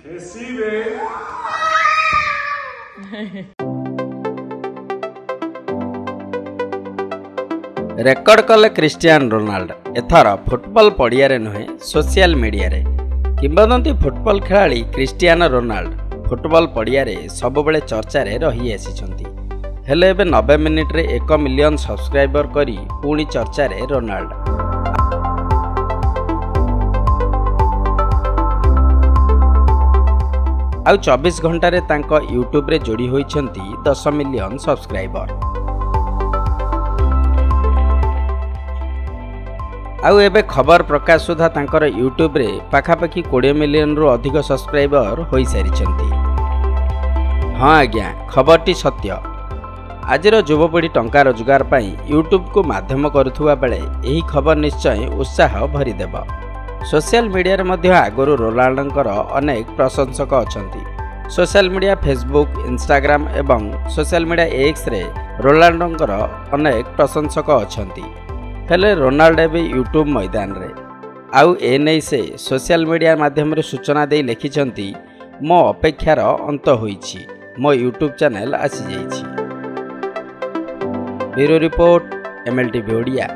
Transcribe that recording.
Record कले Cristiano Ronaldo एथर football पड़िया नुहे सोशल मीडिया रे किंबदंती फुटबॉल खिलाड़ी क्रिस्टियानो रोनाल्डो फुटबॉल पड़िया रे सबुबले चर्चा रे रही आसिछंती हेले एबे 90 मिनिट रे 1 मिलियन सब्सक्राइबर करी पुणी चर्चा रे रोनाल्डो आउ 24 घंटा रे तांको यूट्यूब रे जोड़ी होइछंती 10 मिलियन सब्सक्राइबर आउ एबे खबर प्रकाश सुधा तांकर यूट्यूब रे पाखापाखि 20 मिलियन रु अधिक सब्सक्राइबर होई सारिछंती। हाँ आज्ञा खबरटी सत्य। आजिर युवपीढ़ी टंका रोजगार पाई यूट्यूब को माध्यम करुथुवा बेले एही खबर निश्चय उत्साह भरिदेब। सोशल मीडिया रे मध्य आगरु रोनाल्डोंकर अनेक प्रशंसक अछंती। सोशल मीडिया फेसबुक इंस्टाग्राम एवं सोशल मीडिया एक्स रे रोनाल्डोंकर अनेक प्रशंसक अछंती। हेले रोनाल्डो भी यूट्यूब मैदान रे आउ ए नहीं से सोशल मीडिया माध्यम रे सूचना दे लिखिछंती मो अपेक्षार अंत होईछि मो यूट्यूब चैनल आसी जाईछि। Bureau report MLTV Odia.